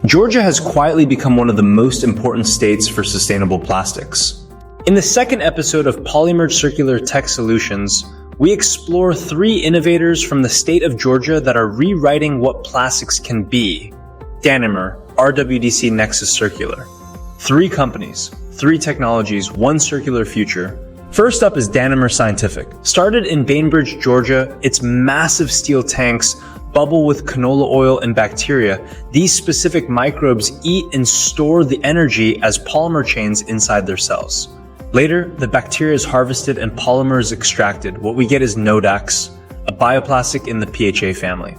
Georgia has quietly become one of the most important states for sustainable plastics. In the second episode of PolyMerge Circular Tech Solutions, we explore 3 innovators from the state of Georgia that are rewriting what plastics can be. Danimer, R.W.D.C. Nexus Circular. 3 companies, 3 technologies, 1 circular future. First up is Danimer Scientific. Started in Bainbridge, Georgia, its massive steel tanks bubble with canola oil and bacteria. These specific microbes eat and store the energy as polymer chains inside their cells. Later, the bacteria is harvested and polymer is extracted. What we get is Nodax, a bioplastic in the PHA family.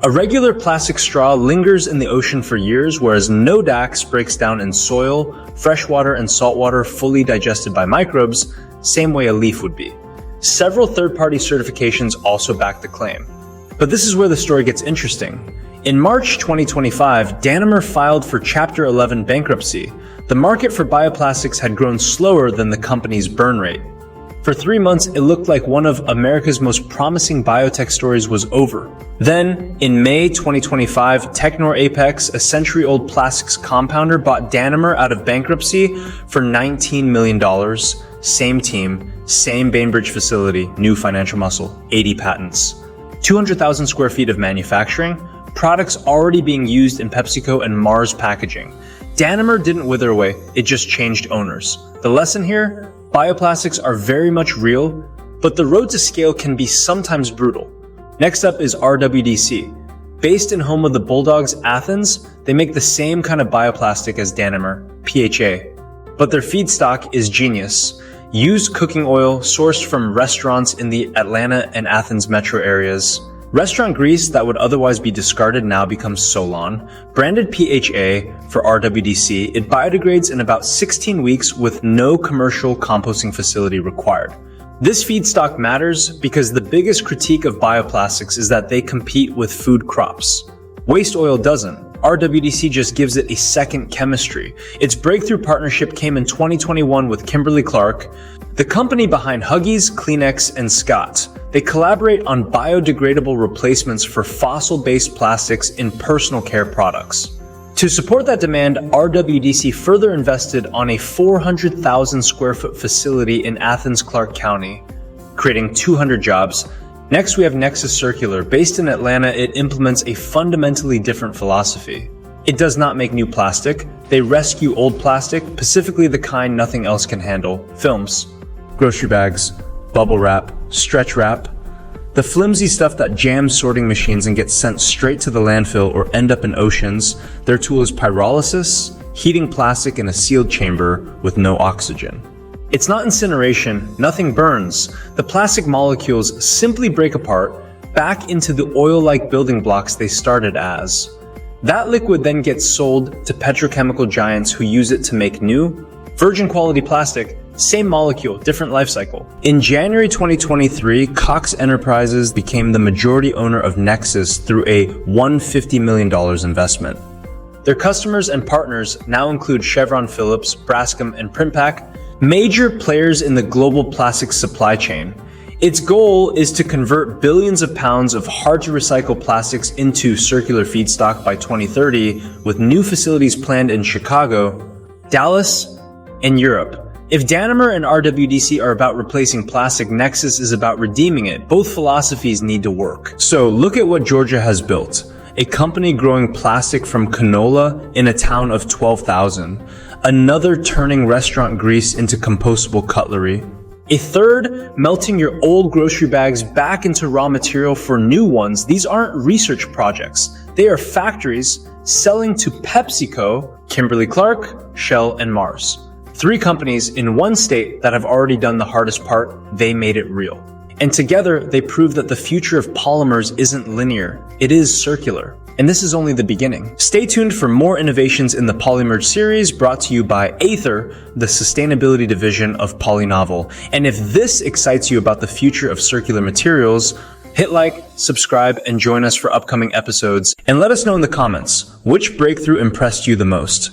A regular plastic straw lingers in the ocean for years, whereas Nodax breaks down in soil, freshwater, and saltwater, fully digested by microbes, same way a leaf would be. Several third-party certifications also back the claim. But this is where the story gets interesting. In March 2025, Danimer filed for Chapter 11 bankruptcy. The market for bioplastics had grown slower than the company's burn rate. For 3 months, it looked like one of America's most promising biotech stories was over. Then, in May 2025, Technor Apex, a century-old plastics compounder, bought Danimer out of bankruptcy for $19 million. Same team, same Bainbridge facility, new financial muscle, 80 patents. 200,000 square feet of manufacturing, products already being used in PepsiCo and Mars packaging. Danimer didn't wither away, it just changed owners. The lesson here? Bioplastics are very much real, but the road to scale can be sometimes brutal. Next up is R.W.D.C. Based in home of the Bulldogs, Athens, they make the same kind of bioplastic as Danimer, PHA. But their feedstock is genius. Used cooking oil sourced from restaurants in the Atlanta and Athens metro areas. Restaurant grease that would otherwise be discarded now becomes Solon. Branded PHA for R.W.D.C, it biodegrades in about 16 weeks with no commercial composting facility required. This feedstock matters because the biggest critique of bioplastics is that they compete with food crops. Waste oil doesn't. R.W.D.C just gives it a second chemistry. Its breakthrough partnership came in 2021 with Kimberly-Clark, the company behind Huggies, Kleenex, and Scott. They collaborate on biodegradable replacements for fossil-based plastics in personal care products. To support that demand, R.W.D.C further invested on a 400,000 square foot facility in Athens, Clark County, creating 200 jobs. Next, we have Nexus Circular. Based in Atlanta, it implements a fundamentally different philosophy. It does not make new plastic. They rescue old plastic, specifically the kind nothing else can handle. Films, grocery bags, bubble wrap, stretch wrap. The flimsy stuff that jams sorting machines and gets sent straight to the landfill or end up in oceans. Their tool is pyrolysis, heating plastic in a sealed chamber with no oxygen. It's not incineration, nothing burns. The plastic molecules simply break apart back into the oil-like building blocks they started as. That liquid then gets sold to petrochemical giants who use it to make new, virgin quality plastic, same molecule, different life cycle. In January 2023, Cox Enterprises became the majority owner of Nexus through a $150 million investment. Their customers and partners now include Chevron Phillips, Braskem, and Printpak, major players in the global plastics supply chain. Its goal is to convert billions of pounds of hard-to-recycle plastics into circular feedstock by 2030, with new facilities planned in Chicago, Dallas, and Europe. If Danimer and R.W.D.C are about replacing plastic, Nexus is about redeeming it. Both philosophies need to work. So look at what Georgia has built. A company growing plastic from canola in a town of 12,000. Another turning restaurant grease into compostable cutlery. A third melting your old grocery bags back into raw material for new ones. These aren't research projects. They are factories selling to PepsiCo, Kimberly-Clark, Shell, and Mars. 3 companies in one state that have already done the hardest part. They made it real. And together, they prove that the future of polymers isn't linear. It is circular. And this is only the beginning. Stay tuned for more innovations in the PolyMerge series brought to you by Aether, the sustainability division of PolyNovel. And if this excites you about the future of circular materials, hit like, subscribe, and join us for upcoming episodes. And let us know in the comments, which breakthrough impressed you the most?